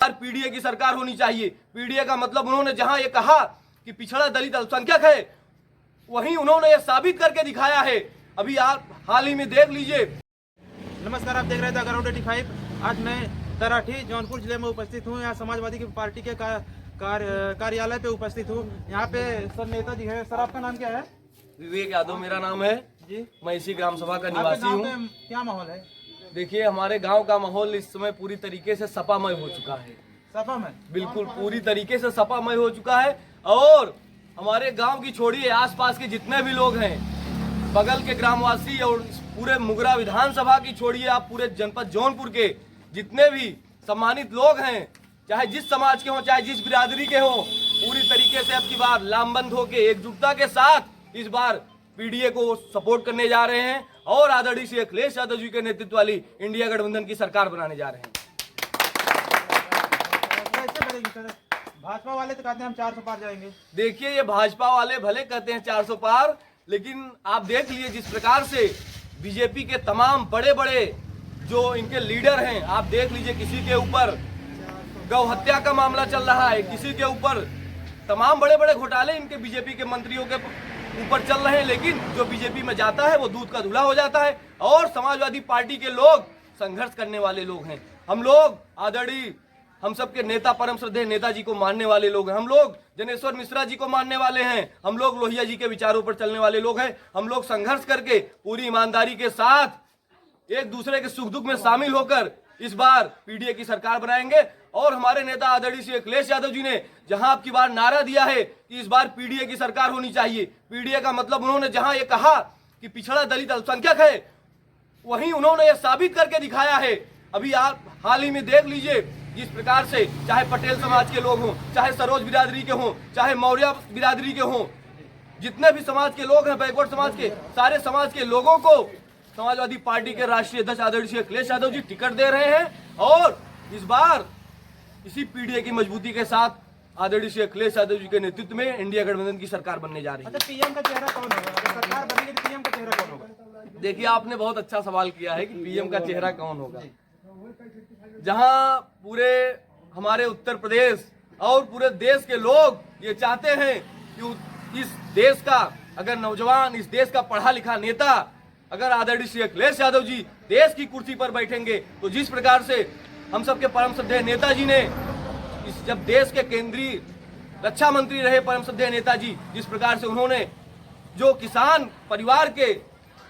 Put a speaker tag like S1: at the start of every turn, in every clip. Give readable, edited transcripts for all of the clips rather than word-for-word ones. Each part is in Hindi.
S1: बार पीडीए की सरकार होनी चाहिए। पीडीए का मतलब उन्होंने जहां ये कहा कि पिछड़ा दलित अल्पसंख्यक है, वहीं उन्होंने ये साबित करके दिखाया है। अभी आप हाल ही में देख लीजिए।
S2: नमस्कार, आप देख रहे थे अगरौट 85। आज मैं तराठी जौनपुर जिले में उपस्थित हूँ। यहाँ समाजवादी की पार्टी के कार्यालय पे उपस्थित हूँ। यहाँ पे सर नेताजी है। सर, आपका नाम क्या है?
S1: विवेक यादव मेरा नाम है
S2: जी।
S1: मैं इसी ग्राम सभा का
S2: आपके
S1: निवासी
S2: गांव
S1: हूँ।
S2: पे क्या माहौल है?
S1: देखिए, हमारे गांव का माहौल इस समय पूरी तरीके से सपामय हो चुका है।
S2: सपा में
S1: बिल्कुल पूरी तरीके से सपामय हो चुका है। और हमारे गांव की छोड़िए, आसपास के जितने भी लोग हैं, बगल के ग्रामवासी और पूरे मुगरा विधानसभा की छोड़िए, आप पूरे जनपद जौनपुर के जितने भी सम्मानित लोग हैं, चाहे जिस समाज के हों, चाहे जिस बिरादरी के हों, पूरी तरीके से अब की बार लामबंद होकर एकजुटता के साथ इस बार पीडीए को सपोर्ट करने जा रहे हैं और आदरणीय श्री अखिलेश यादव जी के नेतृत्व वाली इंडिया गठबंधन की सरकार बनाने जा रहे हैं।
S2: कैसे बनेगी सर? भाजपा वाले तो कहते हैं हम 400 पार जाएंगे।
S1: देखिए, ये भाजपा वाले भले कहते हैं 400 पार, लेकिन आप देख लीजिए जिस प्रकार से बीजेपी के तमाम बड़े बड़े जो इनके लीडर हैं, आप देख लीजिए, किसी के ऊपर गौ हत्या का मामला चल रहा है, किसी के ऊपर तमाम बड़े बड़े घोटाले इनके बीजेपी के मंत्रियों के ऊपर चल रहे हैं। लेकिन जो बीजेपी में जाता है वो दूध का धुला हो जाता है। और समाजवादी पार्टी के लोग संघर्ष करने वाले लोग हैं। हम लोग आदरणीय हम सबके नेता परम श्रद्धेय नेताजी को मानने वाले लोग हैं। हम लोग जनेश्वर मिश्रा जी को मानने वाले हैं। हम लोग लोहिया जी के विचारों पर चलने वाले लोग हैं। हम लोग संघर्ष करके पूरी ईमानदारी के साथ एक दूसरे के सुख दुख में शामिल होकर इस बार पीडीए की सरकार बनाएंगे। और हमारे नेता आदरणीय श्री अखिलेश यादव जी ने जहां अब की बार नारा दिया है कि इस बार पीडीए की सरकार होनी चाहिए, पीडीए का मतलब उन्होंने जहां ये कहा कि पिछड़ा दलित अल्पसंख्यक है, वहीं उन्होंने ये साबित करके दिखाया है। अभी आप हाल ही में देख लीजिए जिस प्रकार से चाहे पटेल समाज के लोग हों, चाहे सरोज बिरादरी के हों, चाहे मौर्य बिरादरी के हों, जितने भी समाज के लोग हैं, बैकवर्ड समाज के, सारे समाज के लोगों को समाजवादी पार्टी के राष्ट्रीय अध्यक्ष आदरणीय श्री अखिलेश यादव जी टिकट दे रहे हैं। और इस बार इसी पीडीए की मजबूती के साथ आदरणीय श्री अखिलेश यादव जी के नेतृत्व में इंडिया गठबंधन की सरकार बनने जा रही है।
S2: अच्छा, पीएम का चेहरा कौन होगा? अगर सरकार बनेगी तो पीएम का चेहरा कौन होगा?
S1: देखिए, आपने बहुत अच्छा सवाल किया है कि पीएम का चेहरा कौन होगा। जहां पूरे हमारे उत्तर प्रदेश और पूरे देश के लोग ये चाहते हैं कि इस देश का अगर नौजवान, इस देश का पढ़ा लिखा नेता अगर आदरणीय श्री अखिलेश यादव जी देश की कुर्सी पर बैठेंगे, तो जिस प्रकार से हम सबके परम श्रद्धेय नेताजी ने जब देश के केंद्रीय रक्षा मंत्री रहे, परम श्रद्धेय नेताजी, जिस प्रकार से उन्होंने जो किसान परिवार के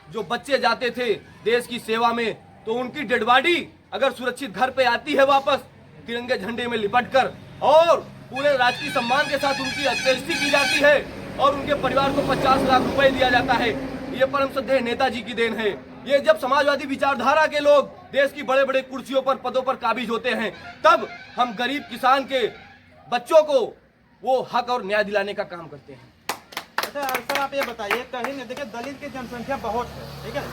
S1: जो बच्चे जाते थे देश की सेवा में, तो उनकी डेड बॉडी अगर सुरक्षित घर पे आती है वापस तिरंगे झंडे में लिपट कर, और पूरे राजकीय सम्मान के साथ उनकी अंत्येष्टि की जाती है और उनके परिवार को 50 लाख रुपए दिया जाता है, ये परम श्रद्धेय नेताजी की देन है। ये जब समाजवादी विचारधारा के लोग देश की बड़े बड़े कुर्सियों पर, पदों पर काबिज होते हैं, तब हम गरीब किसान के बच्चों को वो हक और न्याय दिलाने का काम करते हैं।
S2: अच्छा सर, आप ये बताइए, कहीं नहीं, देखिए दलित की जनसंख्या बहुत है, ठीक है?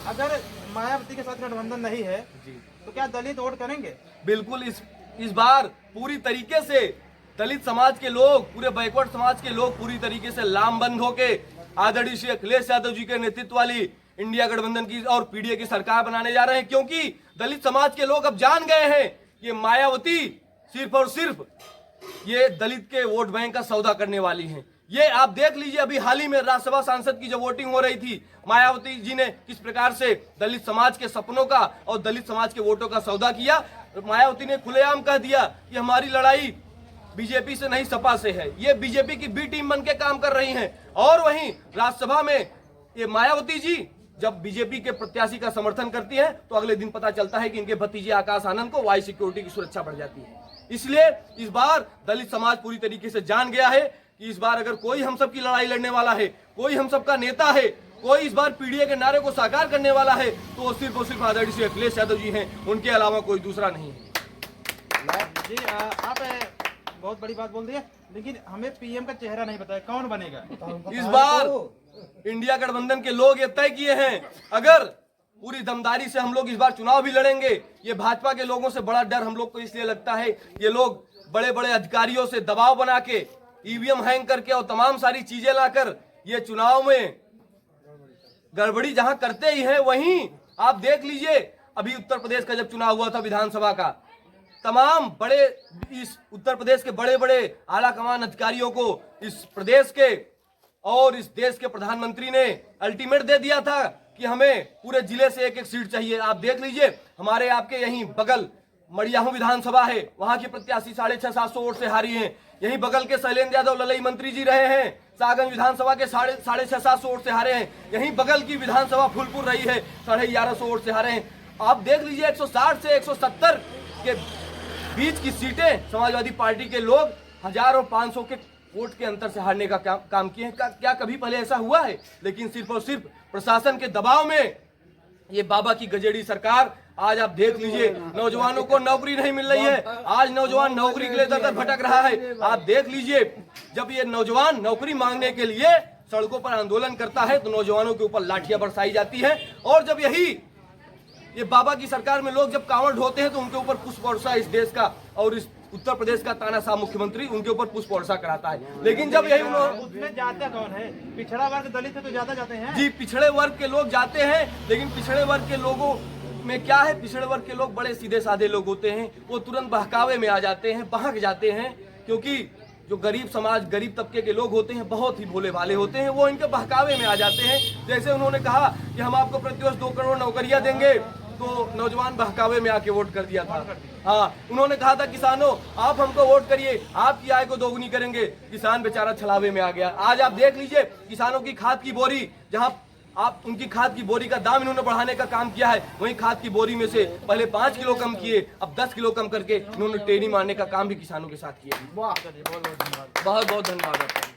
S2: अगर मायावती के साथ गठबंधन नहीं है तो क्या दलित वोट करेंगे?
S1: बिल्कुल, इस बार पूरी तरीके से दलित समाज के लोग, पूरे बैकवर्ड समाज के लोग पूरी तरीके से लामबंद होके आदरणीय श्री अखिलेश यादव जी के नेतृत्व वाली इंडिया गठबंधन की और पीडीए की सरकार बनाने जा रहे हैं। क्योंकि दलित समाज के लोग अब जान गए हैं कि मायावती सिर्फ और सिर्फ ये दलित के वोट बैंक का सौदा करने वाली हैं। ये आप देख लीजिए, अभी हाल ही में राज्यसभा सांसद की जब वोटिंग हो रही थी, मायावती जी ने किस प्रकार से दलित समाज के सपनों का और दलित समाज के वोटों का सौदा किया। मायावती ने खुलेआम कह दिया कि हमारी लड़ाई बीजेपी से नहीं, सपा से है। ये बीजेपी की बी टीम बन के काम कर रही हैं। और वहीं राज्यसभा में ये मायावती जी जब बीजेपी के प्रत्याशी का समर्थन करती हैं, तो अगले दिन पता चलता है कि इनके भतीजे आकाश आनंद को वाई सिक्योरिटी की सुरक्षा बढ़ जाती है। इसलिए इस बार दलित समाज पूरी तरीके से जान गया है कि इस बार अगर कोई हम सब की लड़ाई लड़ने वाला है, कोई हम सबका नेता है, कोई इस बार पीडीए के नारे को साकार करने वाला है, तो वो सिर्फ और सिर्फ आदरणीय श्री अखिलेश यादव जी हैं। उनके अलावा कोई दूसरा नहीं है।
S2: जी, आप बहुत बड़ी बात बोल दी है, लेकिन हमें पीएम का चेहरा नहीं बताया, कौन बनेगा?
S1: इस बार इंडिया गठबंधन के लोग ये तय किए हैं, अगर पूरी दमदारी से हम लोग इस बार चुनाव भी लड़ेंगे। ये भाजपा के लोगों से बड़ा डर हम लोग को इसलिए लगता है, ये लोग बड़े बड़े अधिकारियों से दबाव बना के, ईवीएम हैंग करके और तमाम सारी चीजें लाकर ये चुनाव में गड़बड़ी जहां करते ही हैं, वहीं आप देख लीजिए अभी उत्तर प्रदेश का जब चुनाव हुआ था विधानसभा का, तमाम बड़े इस उत्तर प्रदेश के बड़े बड़े आला कमान अधिकारियों को इस प्रदेश के और इस देश के प्रधानमंत्री ने अल्टीमेट दे दिया था कि हमें पूरे जिले से एक एक सीट चाहिए। आप देख लीजिए, हमारे आपके यहीं बगल मड़ियाहू विधानसभा है, वहां की प्रत्याशी 650-700 वोट से हारी हैं। यहीं बगल के शैलेंद्र यादव ललई मंत्री जी रहे हैं, सागंज विधानसभा के 650-700 वोट से हारे हैं। यहीं बगल की विधानसभा फूलपुर रही है, 1150 वोट से हारे हैं। आप देख लीजिए 160 से 170 के बीच की सीटें समाजवादी पार्टी के लोग 1000 और 500 के वोट के अंतर से हारने का काम किए हैं। क्या कभी पहले ऐसा हुआ है? लेकिन सिर्फ और सिर्फ प्रशासन के दबाव में ये बाबा की गजेड़ी सरकार, आज आप देख लीजिए नौजवानों को नौकरी नहीं मिल रही है। आज नौजवान नौकरी के लिए दर दर भटक रहा है। आप देख लीजिए, जब ये नौजवान नौकरी मांगने के लिए सड़कों पर आंदोलन करता है तो नौजवानों के ऊपर लाठियां बरसाई जाती है। और जब ये बाबा की सरकार में लोग जब कांवड़ ढोते हैं तो उनके ऊपर पुष्प वर्षा इस देश का और इस उत्तर प्रदेश का तानाशाह मुख्यमंत्री उनके ऊपर पुष्प वर्षा कराता है। लेकिन जब यही
S2: उसमें जाते कौन है? पिछड़ा वर्ग दलित है तो ज्यादा जाते हैं
S1: जी, पिछड़े वर्ग के लोग जाते हैं। लेकिन पिछड़े वर्ग के लोगों में क्या है, पिछड़े वर्ग के लोग बड़े सीधे साधे लोग होते हैं, वो तुरंत बहकावे में आ जाते हैं, बहक जाते हैं। क्योंकि जो गरीब समाज, गरीब तबके के लोग होते हैं, बहुत ही भोले भाले होते हैं, वो इनके बहकावे में आ जाते हैं। जैसे उन्होंने कहा कि हम आपको प्रतिवर्ष 2 करोड़ नौकरियां देंगे, तो नौजवान बहकावे में आके वोट कर दिया था। हाँ, उन्होंने कहा था किसानों आप हमको वोट करिए, आपकी आय को दोगुनी करेंगे। किसान बेचारा छलावे में आ गया। आज आप देख लीजिए, किसानों की खाद की बोरी, जहां आप उनकी खाद की बोरी का दाम इन्होंने बढ़ाने का काम किया है, वहीं खाद की बोरी में से पहले 5 किलो कम किए, अब 10 किलो कम करके इन्होंने टेनी मारने का काम भी किसानों के साथ किया। बहुत बहुत धन्यवाद आपका।